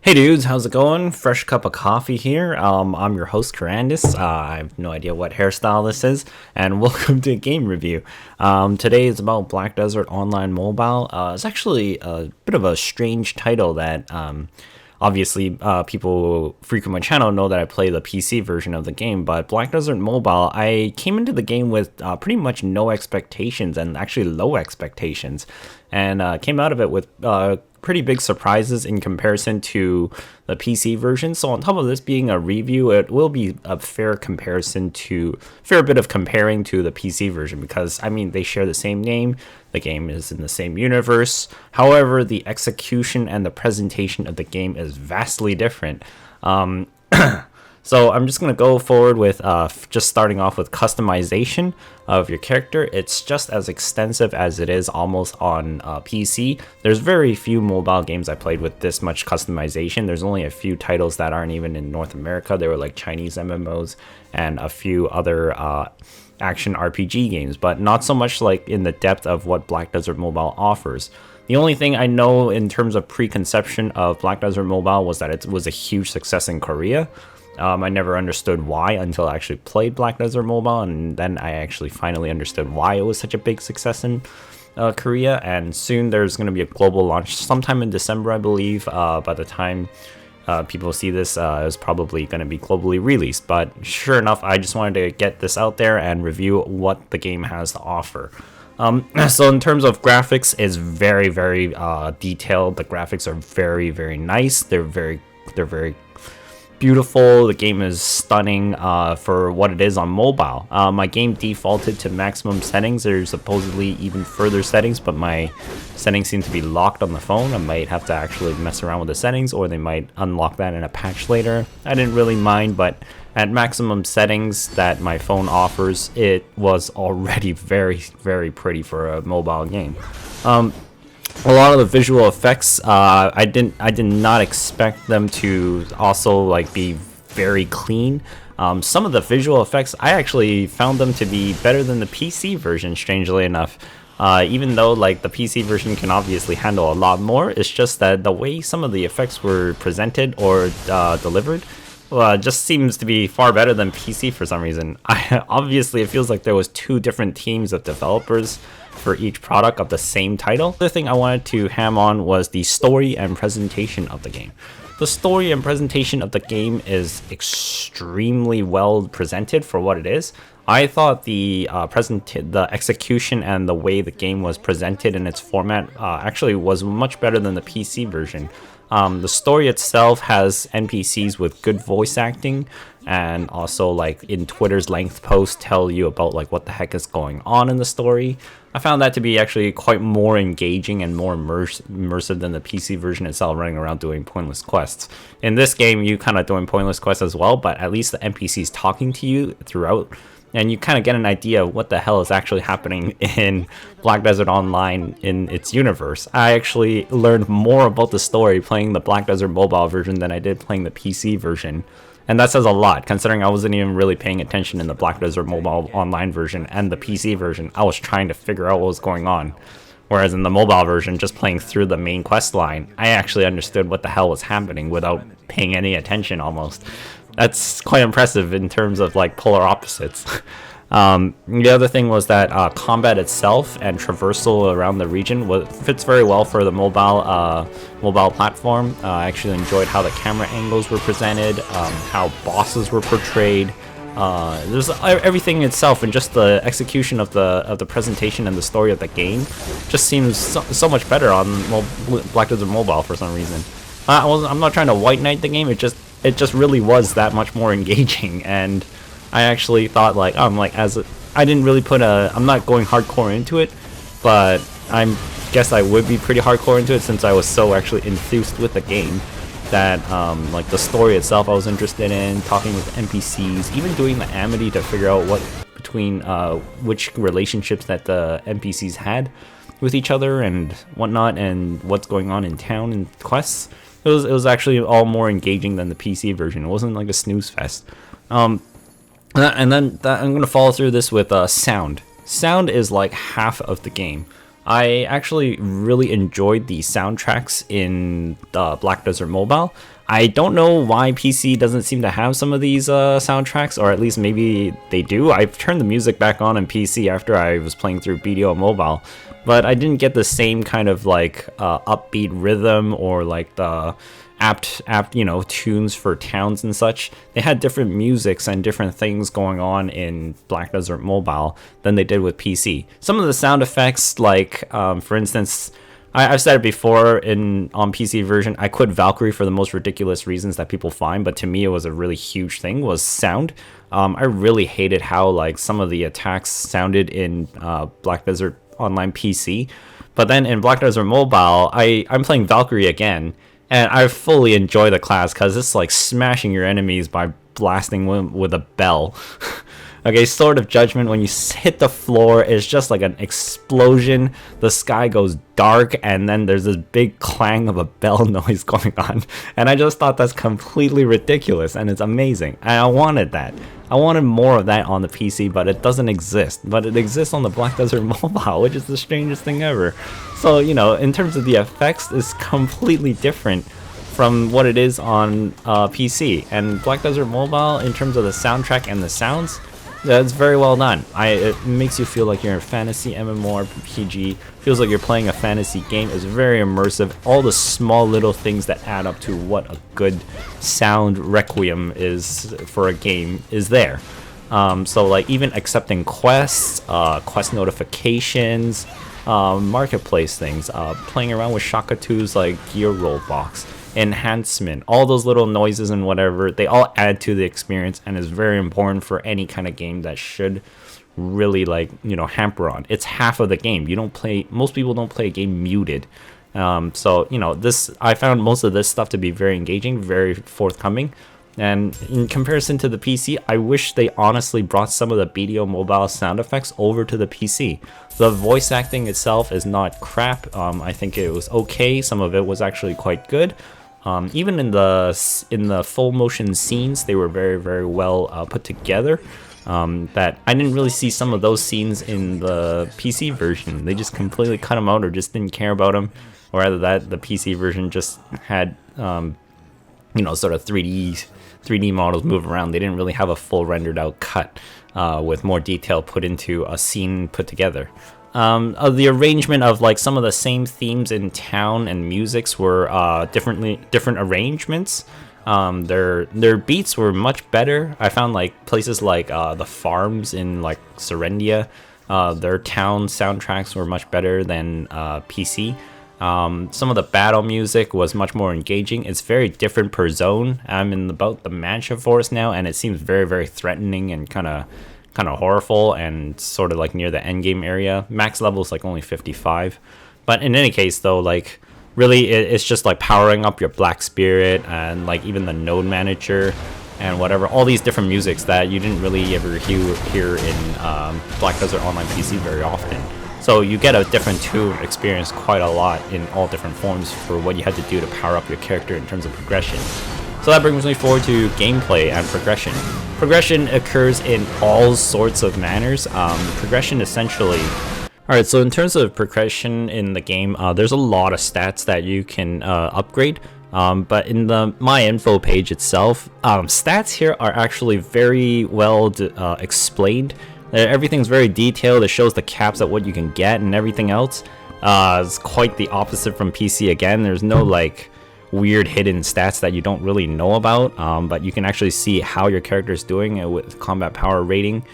Hey dudes, how's it going? Fresh cup of coffee here. I'm your host Kyrandis. I have no idea what hairstyle this is, and welcome to a game review. Today is about Black Desert Online Mobile. It's actually a bit of a strange title that obviously people who frequent my channel know that I play the PC version of the game, but Black Desert Mobile, I came into the game with pretty much no expectations and actually low expectations, and came out of it with pretty big surprises in comparison to the PC version. So on top of this being a review, it will be a fair bit of comparing to the PC version, because I mean they share the same name, the game is in the same universe. However, the execution and the presentation of the game is vastly different. So I'm just going to go forward with just starting off with customization of your character. It's just as extensive as it is almost on PC. There's very few mobile games I played with this much customization. There's only a few titles that aren't even in North America. They were like Chinese MMOs and a few other action RPG games, but not so much like in the depth of what Black Desert Mobile offers. The only thing I know in terms of preconception of Black Desert Mobile was that it was a huge success in Korea. I never understood why until I actually played Black Desert Mobile, and then I actually finally understood why it was such a big success in Korea. And soon there's going to be a global launch sometime in December, I believe. By the time people see this, it's probably going to be globally released. But sure enough, I just wanted to get this out there and review what the game has to offer. So in terms of graphics, it's very, very detailed. The graphics are very, very nice. They're very beautiful. The game is stunning for what it is on mobile. My game defaulted to maximum settings. There's supposedly even further settings, but my settings seem to be locked on the phone. I might have to actually mess around with the settings, or they might unlock that in a patch later. I didn't really mind, but at maximum settings that my phone offers, it was already very, very pretty for a mobile game. A lot of the visual effects, I did not expect them to also like be very clean. Some of the visual effects, I actually found them to be better than the PC version, strangely enough. Even though like the PC version can obviously handle a lot more, it's just that the way some of the effects were presented or delivered just seems to be far better than PC for some reason. Obviously, it feels like there was two different teams of developers for each product of the same title. The other thing I wanted to ham on was the story and presentation of the game. The story and presentation of the game is extremely well presented for what it is. I thought the execution and the way the game was presented in its format actually was much better than the PC version. The story itself has NPCs with good voice acting, and also like in Twitter's length posts tell you about like what the heck is going on in the story. I found that to be actually quite more engaging and more immersive than the PC version itself, running around doing pointless quests. In this game, you kind of doing pointless quests as well, but at least the NPCs talking to you throughout, and you kind of get an idea of what the hell is actually happening in Black Desert Online in its universe. I actually learned more about the story playing the Black Desert Mobile version than I did playing the PC version. And that says a lot, considering I wasn't even really paying attention in the Black Desert Mobile Online version and the PC version. I was trying to figure out what was going on. Whereas in the mobile version, just playing through the main quest line, I actually understood what the hell was happening without paying any attention almost. That's quite impressive in terms of like polar opposites. The other thing was that combat itself and traversal around the region fits very well for the mobile platform. I actually enjoyed how the camera angles were presented, how bosses were portrayed. There's everything itself, and just the execution of the presentation and the story of the game just seems so much better on Black Desert Mobile for some reason. I'm not trying to white knight the game. It just really was that much more engaging, and I actually thought like I didn't really I'm not going hardcore into it, but I guess I would be pretty hardcore into it since I was so actually enthused with the game that like the story itself I was interested in, talking with NPCs, even doing the Amity to figure out which relationships that the NPCs had with each other and whatnot, and what's going on in town and quests. It was actually all more engaging than the PC version. It wasn't like a snooze fest. And then I'm going to follow through this with sound. Sound is like half of the game. I actually really enjoyed the soundtracks in Black Desert Mobile. I don't know why PC doesn't seem to have some of these soundtracks, or at least maybe they do. I've turned the music back on PC after I was playing through BDO Mobile, but I didn't get the same kind of like upbeat rhythm or like the apt tunes for towns and such. They had different musics and different things going on in Black Desert Mobile than they did with PC. Some of the sound effects, like for instance, I've said it before on PC version, I quit Valkyrie for the most ridiculous reasons that people find, but to me it was a really huge thing, was sound. I really hated how like some of the attacks sounded in Black Desert Online PC, but then in Black Desert Mobile, I'm playing Valkyrie again, and I fully enjoy the class because it's like smashing your enemies by blasting them with a bell. Okay, Sword of Judgment, when you hit the floor, it's just like an explosion. The sky goes dark, and then there's this big clang of a bell noise going on. And I just thought that's completely ridiculous, and it's amazing. And I wanted that. I wanted more of that on the PC, but it doesn't exist. But it exists on the Black Desert Mobile, which is the strangest thing ever. So, in terms of the effects, it's completely different from what it is on PC. And Black Desert Mobile, in terms of the soundtrack and the sounds, that's very well done. It makes you feel like you're in a fantasy MMORPG. Feels like you're playing a fantasy game. It's very immersive. All the small little things that add up to what a good sound requiem is for a game is there. So like even accepting quests, quest notifications, marketplace things, playing around with Shaka2's like gear roll box, enhancement, all those little noises and whatever, they all add to the experience and is very important for any kind of game that should really hamper on. It's half of the game. Most people don't play a game muted. So this, I found most of this stuff to be very engaging, very forthcoming. And in comparison to the PC, I wish they honestly brought some of the BDO Mobile sound effects over to the PC. The voice acting itself is not crap. I think it was okay. Some of it was actually quite good. Even in the full motion scenes, they were very, very well put together. That I didn't really see some of those scenes in the PC version. They just completely cut them out or just didn't care about them. Or rather that the PC version just had, sort of 3D models move around. They didn't really have a full rendered out cut with more detail put into a scene put together. The arrangement of like some of the same themes in town and musics were different arrangements. Their beats were much better. I found like places like the farms in like Serendia, their town soundtracks were much better than PC. Some of the battle music was much more engaging. It's very different per zone. I'm in about the Mansion Forest now, and it seems very, very threatening and kind of horrible and sort of like near the end game area. Max level is like only 55. But in any case, though, like really it's just like powering up your Black Spirit and like even the Node Manager and whatever. All these different musics that you didn't really ever hear in Black Desert Online PC very often. So you get a different tune experience quite a lot in all different forms for what you had to do to power up your character in terms of progression. So that brings me forward to gameplay and progression. Progression occurs in all sorts of manners. Progression essentially... Alright, so in terms of progression in the game, there's a lot of stats that you can upgrade. But in the My Info page itself, stats here are actually very well explained. Everything's very detailed. It shows the caps at what you can get and everything else. It's quite the opposite from PC again. There's no like weird hidden stats that you don't really know about, but you can actually see how your character is doing with combat power rating.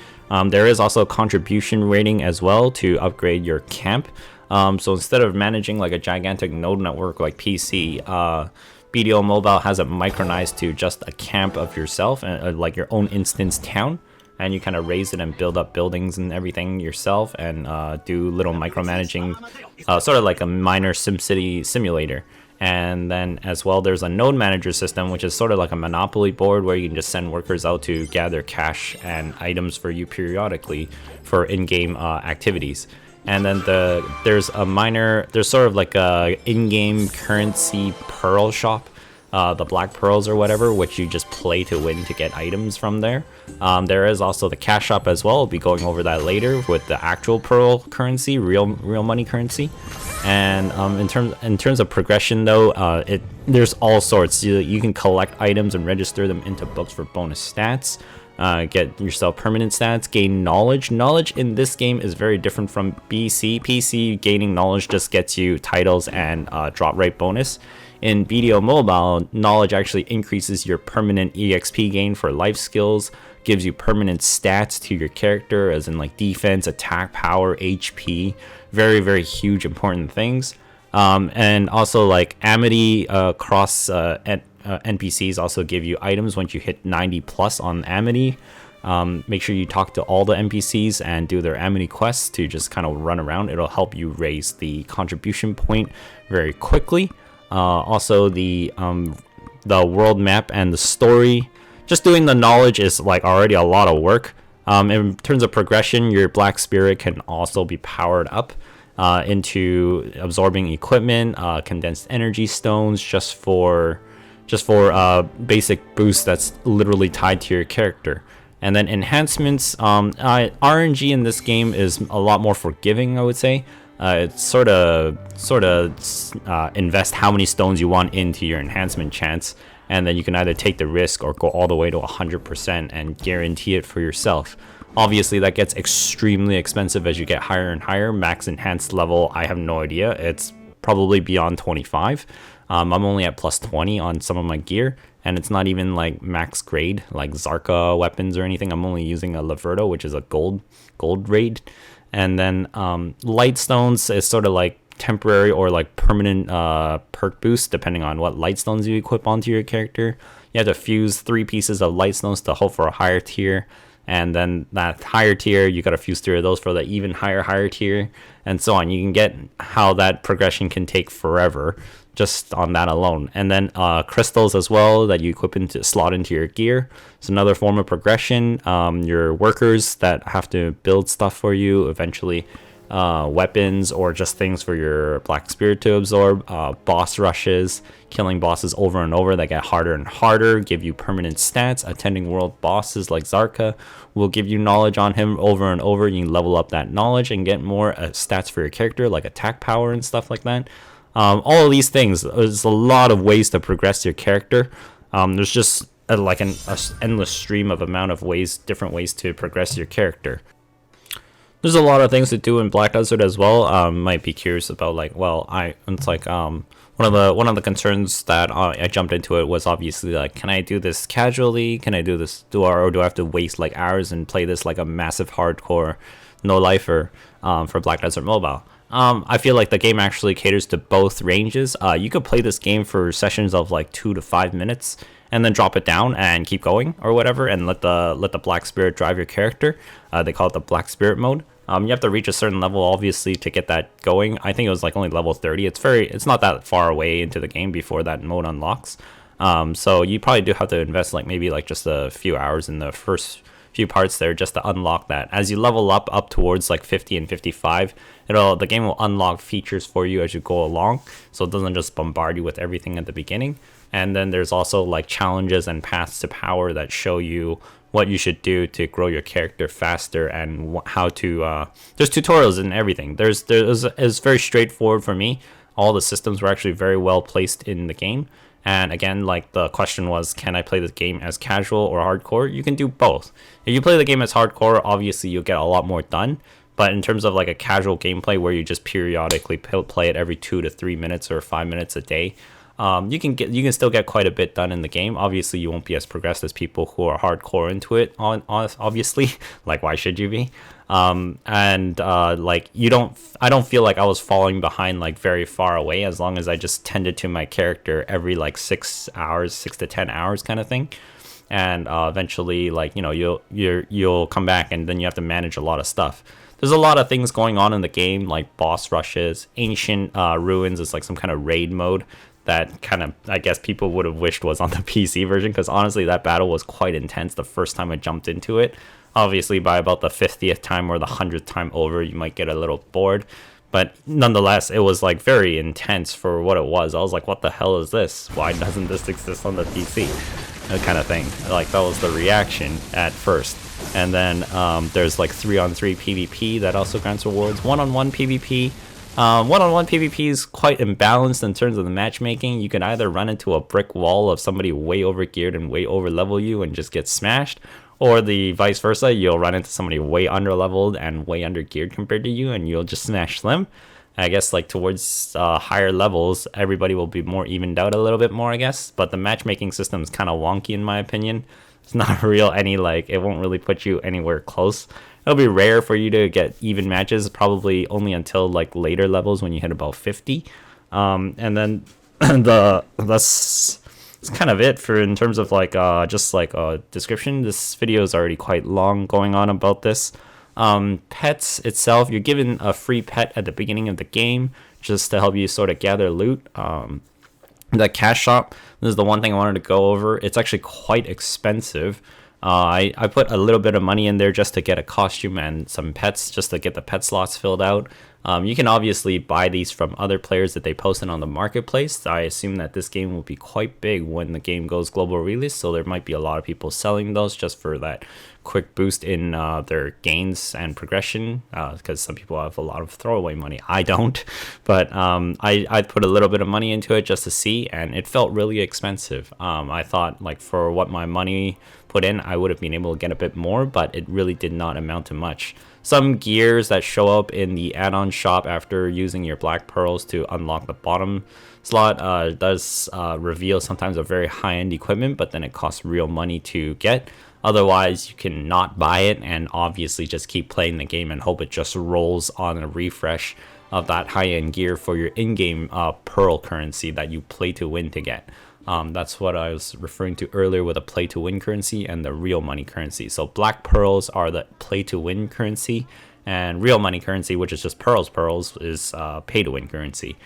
There is also a contribution rating as well to upgrade your camp. So instead of managing like a gigantic node network like PC, BDO Mobile has it micronized to just a camp of yourself and like your own instance town. And you kind of raise it and build up buildings and everything yourself and do little micromanaging, sort of like a minor SimCity simulator. And then as well, there's a node manager system, which is sort of like a monopoly board where you can just send workers out to gather cash and items for you periodically for in-game activities. And then there's sort of like a in-game currency pearl shop. the black pearls or whatever, which you just play to win to get items from there. There is also the cash shop as well. I'll be going over that later with the actual pearl currency, real money currency. And in terms of progression though, there's all sorts. You can collect items and register them into books for bonus stats. Get yourself permanent stats, gain knowledge. Knowledge in this game is very different from PC. Gaining knowledge just gets you titles and drop rate bonus. In BDO Mobile, knowledge actually increases your permanent EXP gain for life skills, gives you permanent stats to your character, as in like defense, attack, power, HP. Very, very huge important things. And also like Amity cross NPCs also give you items once you hit 90 plus on Amity. Make sure you talk to all the NPCs and do their Amity quests to just kind of run around. It'll help you raise the contribution point very quickly. Also the world map and the story. Just doing the knowledge is like already a lot of work. In terms of progression, your black spirit can also be powered up into absorbing equipment, condensed energy stones, just for basic boost that's literally tied to your character. And then enhancements, RNG in this game is a lot more forgiving, I would say. It's sort of invest how many stones you want into your enhancement chance, and then you can either take the risk or go all the way to 100% and guarantee it for yourself. Obviously that gets extremely expensive as you get higher and higher. Max enhanced level, I have no idea. It's probably beyond 25. I'm only at plus 20 on some of my gear, and it's not even like max grade like Zarka weapons or anything. I'm only using a Laverto, which is a gold raid. And then light stones is sort of like temporary or like permanent perk boost depending on what light stones you equip onto your character. You have to fuse 3 pieces of light stones to hope for a higher tier, and then that higher tier you gotta fuse 3 of those for the even higher tier, and so on. You can get how that progression can take forever just on that alone. And then crystals as well that you equip into slot into your gear. It's another form of progression. Your workers that have to build stuff for you, eventually weapons or just things for your black spirit to absorb. Boss rushes, killing bosses over and over that get harder and harder, give you permanent stats. Attending world bosses like Zarka will give you knowledge on him over and over. You can level up that knowledge and get more stats for your character, like attack power and stuff like that. All of these things, there's a lot of ways to progress your character. There's just like an endless stream of amount of ways, different ways to progress your character. There's a lot of things to do in Black Desert as well. Might be curious about like, well, it's like one of the concerns that I jumped into it was obviously like, can I do this casually? Can I do this or do I have to waste like hours and play this like a massive hardcore no lifer for Black Desert Mobile? I feel like the game actually caters to both ranges. You could play this game for sessions of like 2 to 5 minutes and then drop it down and keep going or whatever, and let the black spirit drive your character. They call it the black spirit mode. You have to reach a certain level obviously to get that going. I think it was like only level 30. It's not that far away into the game before that mode unlocks. So you probably do have to invest like maybe like just a few hours in the first few parts there just to unlock that. As you level up towards like 50 and 55, the game will unlock features for you as you go along, so it doesn't just bombard you with everything at the beginning. And then there's also like challenges and paths to power that show you what you should do to grow your character faster and how to there's tutorials and everything. It's very straightforward for me. All the systems were actually very well placed in the game. And again, like the question was, can I play this game as casual or hardcore? You can do both. If you play the game as hardcore, obviously you'll get a lot more done. But in terms of like a casual gameplay where you just periodically play it every 2 to 3 minutes or 5 minutes a day, you can still get quite a bit done in the game. Obviously, you won't be as progressed as people who are hardcore into it. Obviously, like why should you be? Like I don't feel like I was falling behind like very far away, as long as I just tended to my character every like 6 to 10 hours kind of thing. And eventually, like, you know, you'll come back and then you have to manage a lot of stuff. There's a lot of things going on in the game, like boss rushes, ancient ruins is like some kind of raid mode that kind of, I guess, people would have wished was on the PC version, because honestly that battle was quite intense the first time I jumped into it. Obviously by about the 50th time or the 100th time over, you might get a little bored, But nonetheless, it was like very intense for what it was. I was like, what the hell is this? Why doesn't this exist on the PC? That kind of thing. Like, that was the reaction at first. And then there's like 3-on-3 PvP that also grants rewards. 1-on-1 PvP. 1-on-1 PvP is quite imbalanced in terms of the matchmaking. You can either run into a brick wall of somebody way overgeared and way over level you and just get smashed, or the vice versa. You'll run into somebody way under leveled and way under geared compared to you, and you'll just smash them. I guess like towards higher levels, everybody will be more evened out a little bit more, I guess. But the matchmaking system is kind of wonky in my opinion. It's not real it won't really put you anywhere close. It'll be rare for you to get even matches, probably only until like later levels when you hit about 50. And then that's kind of it for in terms of like just like a description. This video is already quite long going on about this. Pets itself, you're given a free pet at the beginning of the game just to help you sort of gather loot. The cash shop, this is the one thing I wanted to go over. It's actually quite expensive. I put a little bit of money in there just to get a costume and some pets, just to get the pet slots filled out. You can obviously buy these from other players that they posted on the marketplace. I assume that this game will be quite big when the game goes global release, so there might be a lot of people selling those just for that quick boost in their gains and progression, because some people have a lot of throwaway money. I don't, but I put a little bit of money into it just to see, and it felt really expensive. I thought like for what my money put in, I would have been able to get a bit more, but it really did not amount to much. Some gears that show up in the add-on shop after using your black pearls to unlock the bottom slot does reveal sometimes a very high-end equipment, but then it costs real money to get. Otherwise, you can not buy it and obviously just keep playing the game and hope it just rolls on a refresh of that high-end gear for your in-game pearl currency that you play to win to get. That's what I was referring to earlier with a play to win currency and the real money currency. So black pearls are the play to win currency, and real money currency, which is just pearls, is pay to win currency.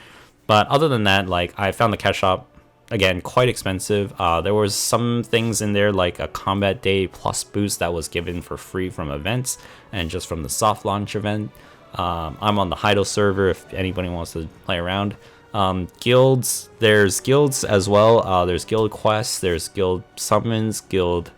But other than that, like, I found the cash shop again quite expensive. There was some things in there like a combat day plus boost that was given for free from events and just from the soft launch event. I'm on the Heido server if anybody wants to play around. Guilds, there's guilds as well. There's guild quests, there's guild summons, guild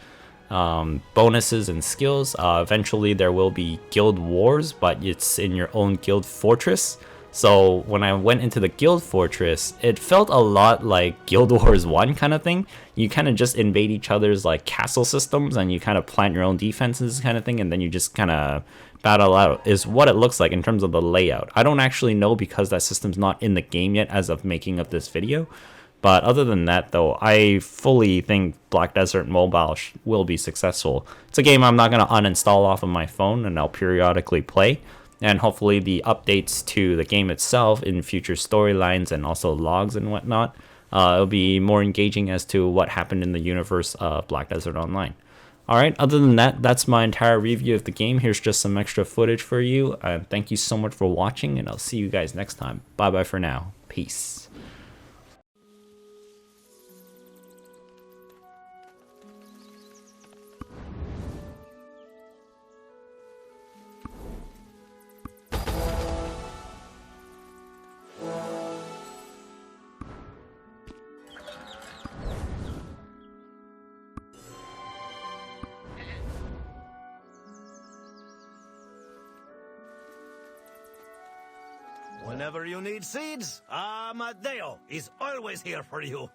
bonuses and skills. Eventually there will be guild wars, but it's in your own guild fortress. So when I went into the guild fortress, it felt a lot like Guild Wars 1 kind of thing. You kind of just invade each other's like castle systems and you kind of plant your own defenses kind of thing, and then you just kind of battle out is what it looks like in terms of the layout. I don't actually know because that system's not in the game yet as of making of this video. But other than that though, I fully think Black Desert Mobile will be successful. It's a game I'm not going to uninstall off of my phone, and I'll periodically play. And hopefully the updates to the game itself in future storylines and also logs and whatnot, it'll be more engaging as to what happened in the universe of Black Desert Online. Alright, other than that, that's my entire review of the game. Here's just some extra footage for you. Thank you so much for watching, and I'll see you guys next time. Bye bye for now. Peace. Whenever you need seeds, Amadeo is always here for you.